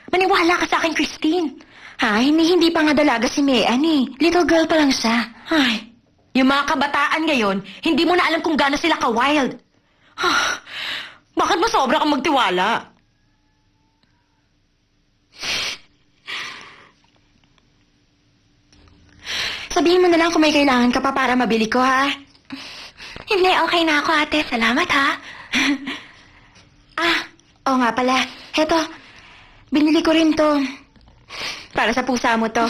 Maniwala ka sa akin, Christine. Hindi pa nga dalaga si Mean eh. Little girl pa lang siya. Yung mga kabataan ngayon, hindi mo na alam kung gaano sila ka-wild. Bakit mo sobra kang magtiwala? Sabihin mo na lang kung may kailangan ka pa para mabili ko, ha? Hindi, okay na ako, ate. Salamat, ha? Oo nga pala. Heto, binili ko rin to. Para sa pusa mo to.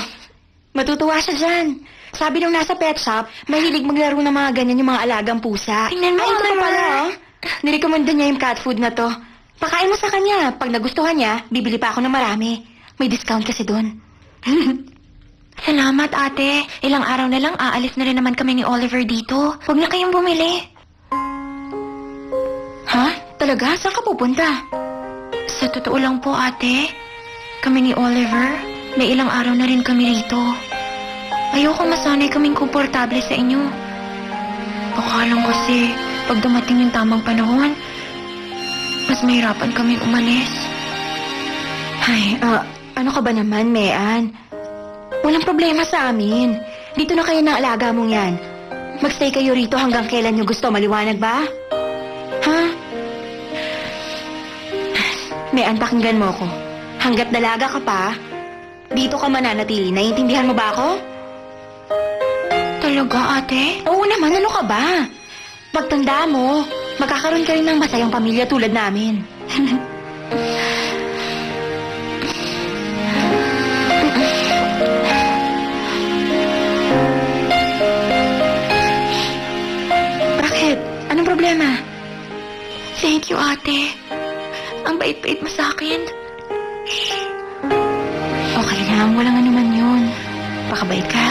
Matutuwa siya dyan. Sabi nung nasa pet shop, mahilig maglaro ng mga ganyan yung mga alagang pusa. Tingnan mo, ito pa pala, oh. Nirekomenda niya yung cat food na to. Pakain mo sa kanya. Pag nagustuhan niya, bibili pa ako ng marami. May discount kasi doon. Salamat, ate. Ilang araw na lang, aalis na rin naman kami ni Oliver dito. Huwag na kayong bumili. Ha? Talaga? Saan ka pupunta? Sa totoo lang po, ate. Kami ni Oliver, may ilang araw na rin kami rito. Ayoko masanay kaming komportable sa inyo. Baka lang kasi, pag dumating yung tamang panahon, mas mahirapan kaming umalis. Ano ka ba naman, Mean? Walang problema sa amin. Dito na kayo ng alaga mong yan. Magstay kayo rito hanggang kailan nyo gusto. Maliwanag ba? Ha? Mean, pakinggan mo ko. Hanggat dalaga ka pa, dito ka mananatili. Naiintindihan mo ba ako? Talaga, ate? Oo naman, ano ka ba? Pagtanda mo, magkakaroon ka rin ng masayang pamilya tulad namin. Bakit? Anong problema? Thank you, ate. Ang bait-bait mo sa akin. Okay lang, walang anuman yun. Pakabait ka.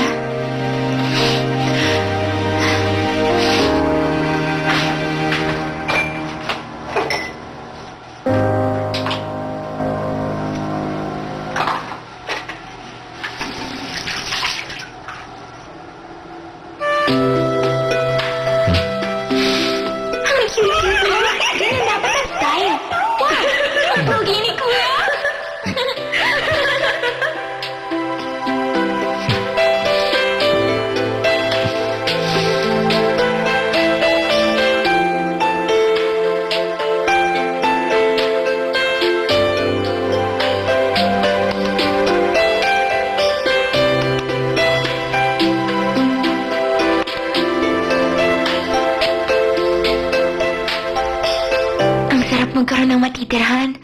Magkaroon ng matitirahan.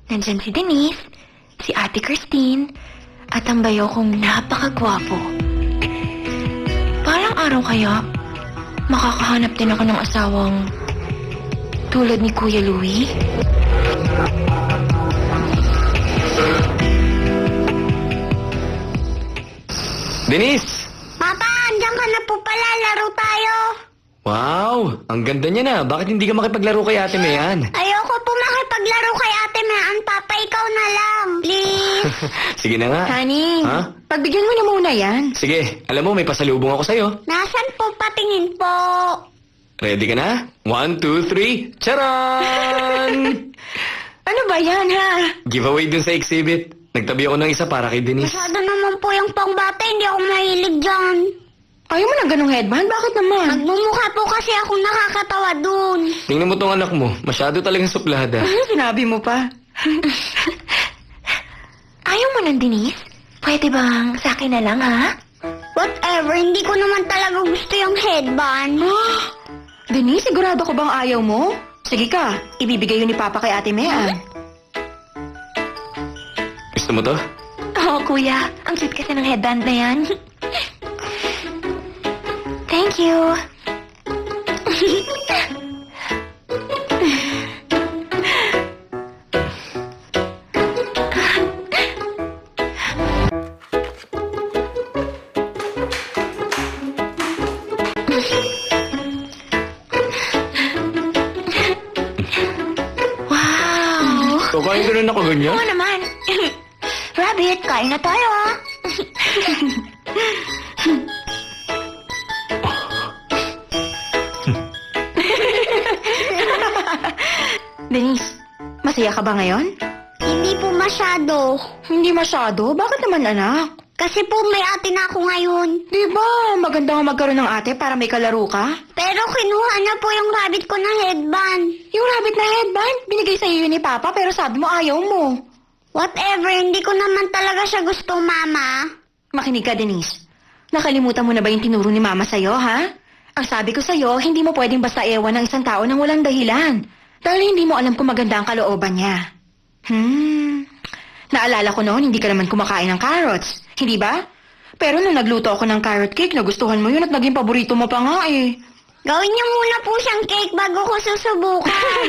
Nandyan si Denise, si Ate Christine, at ang bayo kong napakagwapo. Parang araw kaya, makakahanap din ako ng asawang tulad ni Kuya Louie. Denise! Papa, andyan ka na po pala. Laro tayo. Wow! Ang ganda niya na. Bakit hindi ka makipaglaro kay Ate Mean? Ayoko po makipaglaro kay Ate Mean. Papa, ikaw na lang. Please. Sige na nga. Honey, Ha? pagbigyan mo na muna yan. Sige, alam mo may pasalubong ako sa'yo. Nasaan po? Patingin po. Ready ka na? 1, 2, 3, charan! Ano ba yan, ha? Giveaway dun sa exhibit. Nagtabi ako ng isa para kay Denise. Masyado naman po yung pangbata. Hindi ako mahilig dyan. Ayaw mo ng ganong headband? Bakit naman? Nagmumukha po kasi akong nakakatawa dun. Tingnan mo tong anak mo. Masyado talagang suplada. Sinabi mo pa. Ayaw mo ng Denise? Pwede bang sa akin na lang, ha? Whatever, hindi ko naman talaga gusto yung headband. Denise, sigurado ko bang ayaw mo? Sige ka, ibibigay yun ni Papa kay Ate Mean. Gusto mo to? Oo, kuya. Ang cute kasi ng headband na yan. Thank you. Wow! Kakain ka rin ako ganyan? Oo naman. Rabbit, kain na tayo, ah. Denise, masaya ka ba ngayon? Hindi po masyado. Hindi masyado? Bakit naman, anak? Kasi po may ate na ako ngayon. Di ba, maganda nga magkaroon ng ate para may kalaro ka? Pero kinuha na po yung rabbit ko na headband. Yung rabbit na headband, binigay sa iyo ni Papa pero sabi mo ayaw mo. Whatever, hindi ko naman talaga siya gusto, Mama. Makinig ka, Denise. Nakalimutan mo na ba yung tinuro ni Mama sa'yo, ha? Ang sabi ko sa'yo, hindi mo pwedeng basta ewan ng isang tao nang walang dahilan. Dahil hindi mo alam kung maganda ang kalooban niya. Naalala ko noon, hindi ka naman kumakain ng carrots. Hindi ba? Pero nung nagluto ako ng carrot cake, nagustuhan mo yun at naging paborito mo pa nga eh. Gawin niyo muna po siyang cake bago ko susubukan.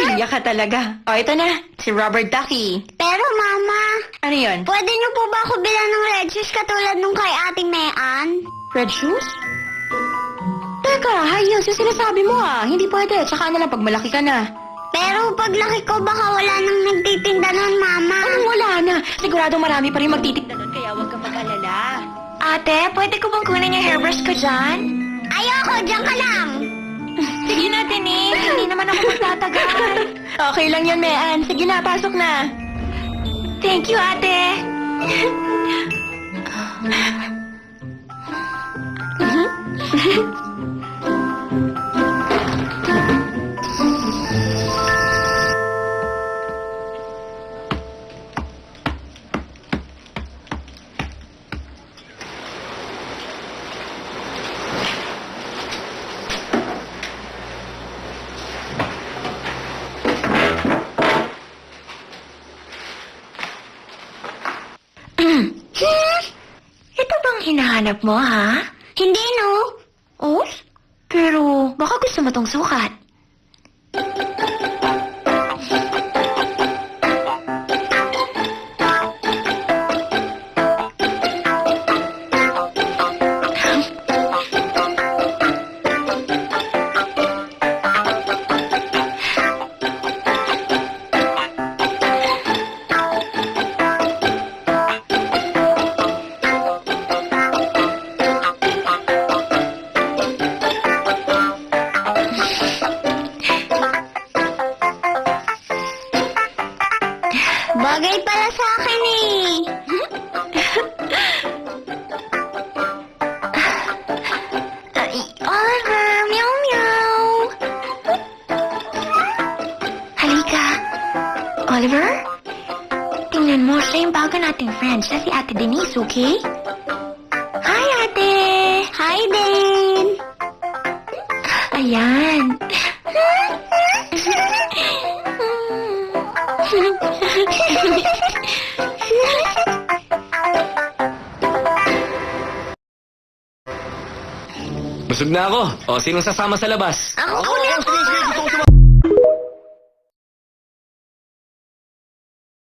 Pilya ka talaga. O, ito na. Si Robert Ducky. Pero, Mama, Ano yun? pwede niyo po ba ako bilan ng red shoes katulad nung kay Ating Mayan? Red shoes? Teka, high heels yung sinasabi mo ah. Hindi pwede. Tsaka na lang pag malaki ka na. Pero paglaki ko, baka wala nang nagtitinda nun, Mama. Anong wala na? Siguradong marami pa rin magtitignan doon kaya huwag kang mag-alala. Ate, pwede ko bang kunin yung hairbrush ko dyan? Ayoko, diyan ka lang. Sige na, Denise. Hindi naman ako magtatagal. Okay lang yun, Mean. Sige na, pasok na. Thank you, ate. Ito bang hinahanap mo, ha? Hindi, no? Oh? Pero baka gusto mo tong sukat. Bagay pala sa akin eh. Oliver, meow meow. Halika. Oliver? Tingnan mo, siya yung bago nating friend. Siya si Ate Denise, okay? Hi, Ate! Hi, Ben. Ayan. Busog na ako. O, sinong sasama sa labas? Ako na po.